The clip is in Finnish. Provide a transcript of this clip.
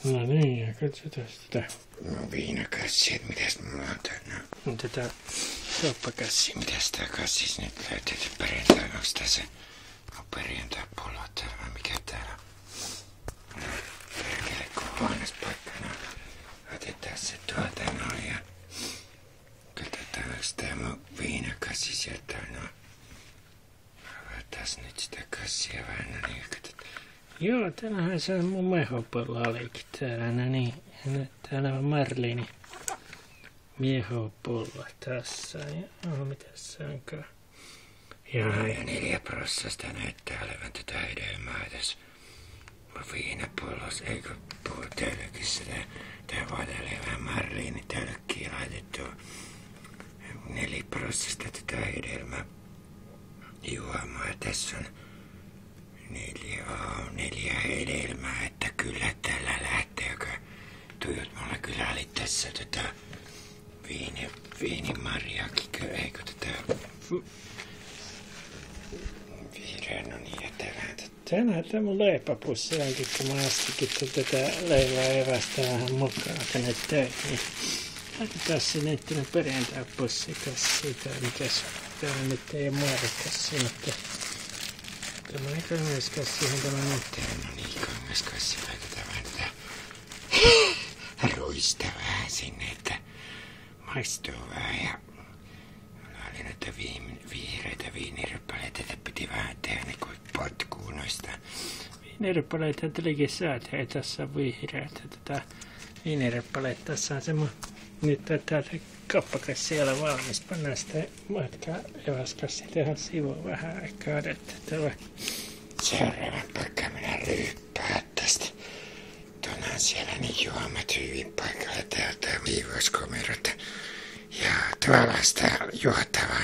No niin, ja katsotaan sitä. No viinakassi, että mitäs mulla on tää? No tätä soppakassi. Mitäs tää kassis nyt löytyy perjantaina? Onks tää se perjantai-polo täällä vai mikä täällä? No, perkele kun huones paikkana. Otetaan se tuolta noin ja katsotaan onks tää mun viinakassi sieltä noin. Avataan nyt sitä kassia vähän, no niin katsotaan. Joo, täällähän se on mun mehopollo-aleikki täällä, no niin. Täällä on Marlini miehopollo tässä. Joo, mitäs se onkaan? Joo, ja 4% näyttää olevan tätä hedelmää tässä viinapollossa. Eikö puhu teillekin sitä? Tää vuotelee vähän Marlini tällekin laitettu 4% tätä hedelmää juomaa. Ja tässä on 4 hedelmää, että kyllä tällä lähtee, joka tuijot mulla kyllä oli tässä viinimarjaakin, eikö tätä vihreän, no niin, jätellään tätä. Tänään tämä mun leipäpussi onkin, kun mä astikin tätä leivää evästä vähän mukaan tänne töihin. Laitetaan se nyt tänne perjantai-pussikassiin tai mikäs. Täällä nyt ei ole muodokassi, mutta tämä on kangaskassihan tämä nyt. No niin, kangaskassi laitetaan vähän tätä ruista vähän sinne, että maistuu vähän ja oli noita vihreitä viiniryppaleita, että piti vähän tehdä niin kuin potkuu noista. Viiniryppaleita tulikin saada, ei tässä ole vihreitä. Viiniryppaleita tässä on semmoinen, nyt täältä kappakassi siellä valmis. Pannaan sitä matkaa eväskassi tähän sivuun vähän aikaa odotettava. Seuraavan paikka minä ryyppää tästä. Tuonaan siellä niin juomat hyvin paikalla täältä viivouskomerot. Ja tavallaan sitä juotavaa